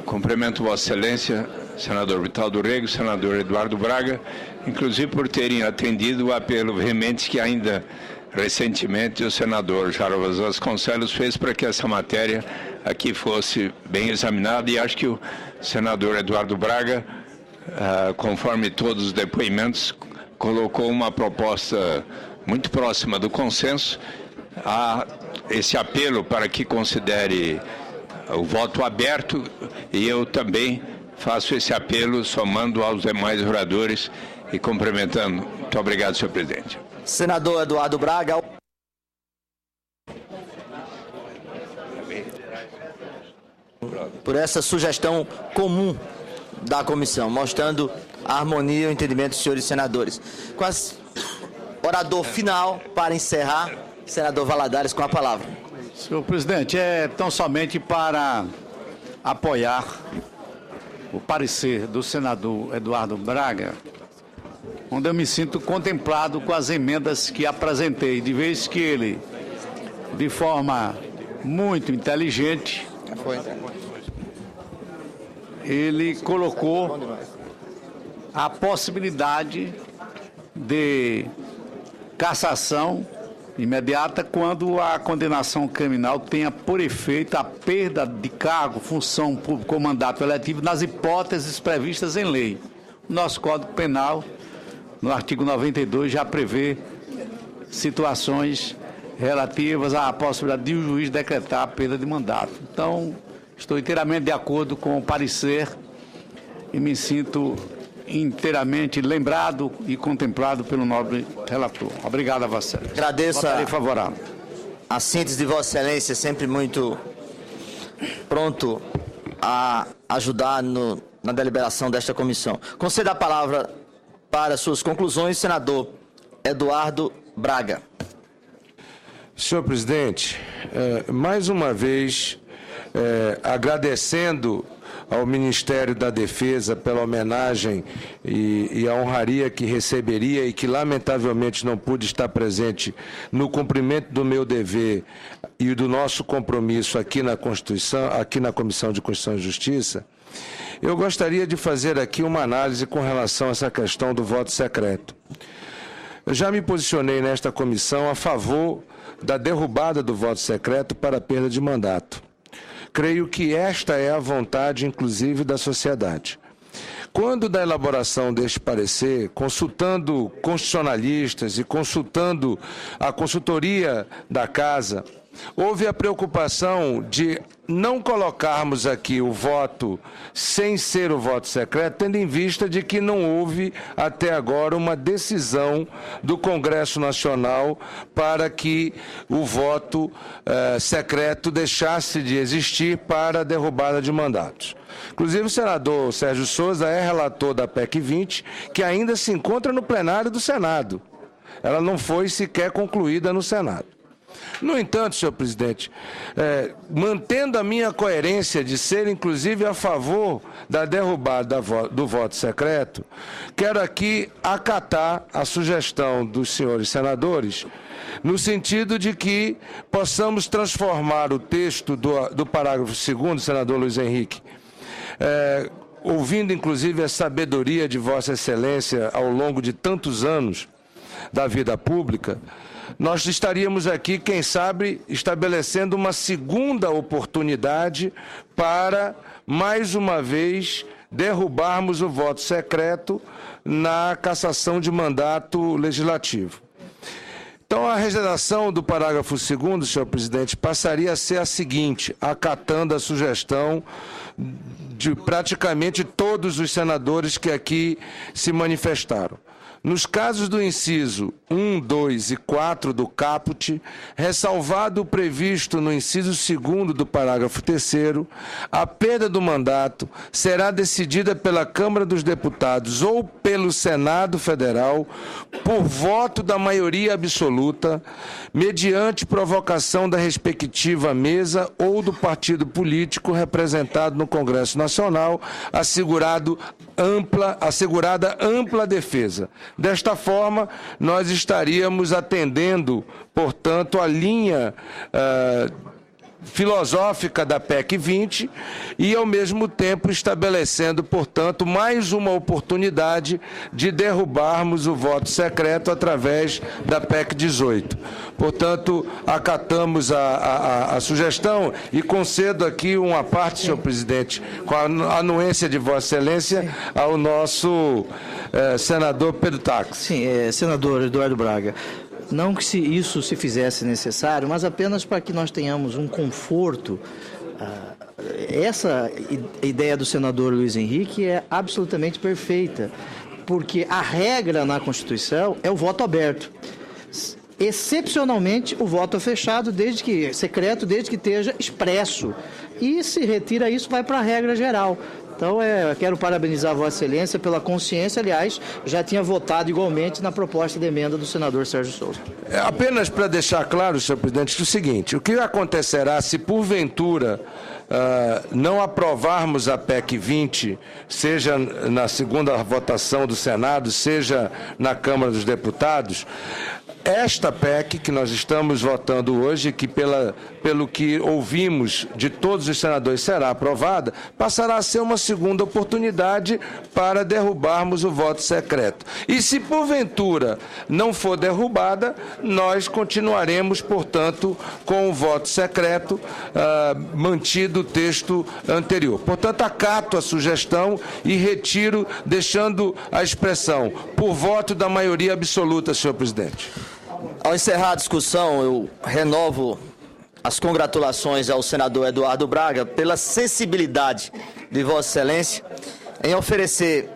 cumprimento Vossa Excelência, senador Vital do Rego, senador Eduardo Braga, inclusive por terem atendido o apelo veemente que ainda recentemente o senador Jarbas Vasconcelos fez para que essa matéria aqui fosse bem examinada, e acho que o senador Eduardo Braga conforme todos os depoimentos, colocou uma proposta muito próxima do consenso, a esse apelo para que considere o voto aberto, e eu também faço esse apelo somando aos demais oradores e cumprimentando. Muito obrigado, senhor presidente. Senador Eduardo Braga. Por essa sugestão comum da comissão, mostrando a harmonia e o entendimento dos senhores senadores. Orador final para encerrar, senador Valadares, com a palavra. Senhor presidente, é tão somente para apoiar o parecer do senador Eduardo Braga, onde eu me sinto contemplado com as emendas que apresentei, de vez que ele, de forma muito inteligente, ele colocou a possibilidade de cassação imediata quando a condenação criminal tenha por efeito a perda de cargo, função pública ou mandato eletivo nas hipóteses previstas em lei. O nosso Código Penal, no artigo 92, já prevê situações relativas à possibilidade de o juiz decretar a perda de mandato. Então, estou inteiramente de acordo com o parecer e me sinto inteiramente lembrado e contemplado pelo nobre relator. Obrigado a Vossa Excelência. Agradeço. Votarei favorável. A síntese de Vossa Excelência, sempre muito pronto a ajudar na deliberação desta comissão. Concedo a palavra para suas conclusões, senador Eduardo Braga. Senhor presidente, mais uma vez, agradecendo ao Ministério da Defesa pela homenagem e a honraria que receberia e que lamentavelmente não pude estar presente no cumprimento do meu dever e do nosso compromisso aqui na Constituição, aqui na Comissão de Constituição e Justiça, eu gostaria de fazer aqui uma análise com relação a essa questão do voto secreto. Eu já me posicionei nesta comissão a favor da derrubada do voto secreto para a perda de mandato. Creio que esta é a vontade, inclusive, da sociedade. Quando da elaboração deste parecer, consultando constitucionalistas e consultando a consultoria da Casa, houve a preocupação de não colocarmos aqui o voto sem ser o voto secreto, tendo em vista de que não houve até agora uma decisão do Congresso Nacional para que o voto secreto deixasse de existir para a derrubada de mandatos. Inclusive, o senador Sérgio Souza é relator da PEC 20, que ainda se encontra no plenário do Senado. Ela não foi sequer concluída no Senado. No entanto, senhor presidente, mantendo a minha coerência de ser, inclusive, a favor da derrubada do voto secreto, quero aqui acatar a sugestão dos senhores senadores, no sentido de que possamos transformar o texto do parágrafo 2º, senador Luiz Henrique, ouvindo, inclusive, a sabedoria de Vossa Excelência ao longo de tantos anos da vida pública, nós estaríamos aqui, quem sabe, estabelecendo uma segunda oportunidade para, mais uma vez, derrubarmos o voto secreto na cassação de mandato legislativo. Então, a redação do parágrafo 2º, senhor presidente, passaria a ser a seguinte, acatando a sugestão de praticamente todos os senadores que aqui se manifestaram. Nos casos do inciso 1, 2 e 4 do caput, ressalvado o previsto no inciso 2º do parágrafo 3º, a perda do mandato será decidida pela Câmara dos Deputados ou pelo Senado Federal por voto da maioria absoluta, mediante provocação da respectiva mesa ou do partido político representado no Congresso Nacional, assegurada ampla defesa. Desta forma, nós estaríamos atendendo, portanto, a linha filosófica da PEC 20 e, ao mesmo tempo, estabelecendo, portanto, mais uma oportunidade de derrubarmos o voto secreto através da PEC 18. Portanto, acatamos a sugestão e concedo aqui uma parte, senhor presidente, com a anuência de Vossa Excelência, ao nosso senador Pedro Tax. Sim, senador Eduardo Braga. Não que isso se fizesse necessário, mas apenas para que nós tenhamos um conforto. Essa ideia do senador Luiz Henrique é absolutamente perfeita, porque a regra na Constituição é o voto aberto. Excepcionalmente, o voto é fechado, secreto, desde que esteja expresso. E se retira isso, vai para a regra geral. Então, eu quero parabenizar Vossa Excelência pela consciência. Aliás, já tinha votado igualmente na proposta de emenda do senador Sérgio Souza. Apenas para deixar claro, senhor presidente, o seguinte: o que acontecerá se, porventura, não aprovarmos a PEC 20, seja na segunda votação do Senado, seja na Câmara dos Deputados, esta PEC que nós estamos votando hoje, que pelo que ouvimos de todos os senadores será aprovada, passará a ser uma segunda oportunidade para derrubarmos o voto secreto. E se porventura não for derrubada, nós continuaremos, portanto, com o voto secreto, mantido o texto anterior. Portanto, acato a sugestão e retiro, deixando a expressão por voto da maioria absoluta, senhor presidente. Ao encerrar a discussão, eu renovo as congratulações ao senador Eduardo Braga pela sensibilidade de Vossa Excelência em oferecer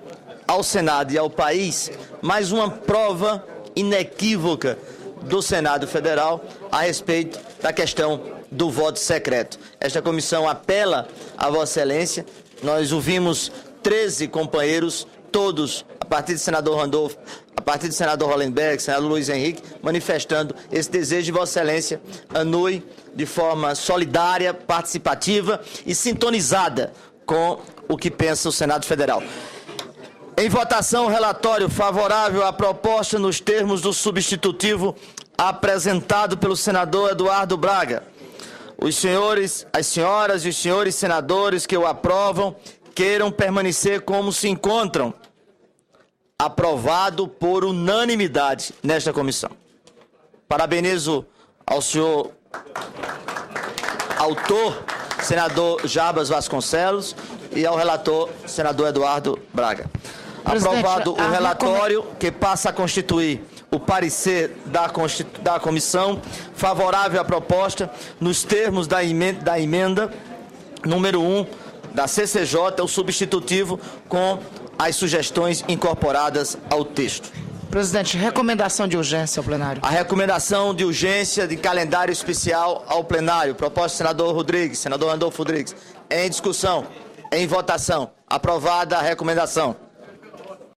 ao Senado e ao país mais uma prova inequívoca do Senado Federal a respeito da questão do voto secreto. Esta comissão apela a Vossa Excelência. Nós ouvimos 13 companheiros, todos, a partir do senador Randolfo, a partir do senador Hollenberg, senador Luiz Henrique, manifestando esse desejo de Vossa Excelência anue de forma solidária, participativa e sintonizada com o que pensa o Senado Federal. Em votação, relatório favorável à proposta nos termos do substitutivo apresentado pelo senador Eduardo Braga. Os senhores, as senhoras e os senhores senadores que o aprovam queiram permanecer como se encontram. Aprovado por unanimidade nesta comissão. Parabenizo ao senhor autor, senador Jarbas Vasconcelos, e ao relator, senador Eduardo Braga. Aprovado o relatório, que passa a constituir o parecer da comissão favorável à proposta nos termos da emenda número 1 da CCJ, o substitutivo com as sugestões incorporadas ao texto. Presidente, recomendação de urgência ao plenário. A recomendação de urgência de calendário especial ao plenário. Proposta do senador Rodrigues, senador Randolfo Rodrigues. Em discussão, em votação. Aprovada a recomendação.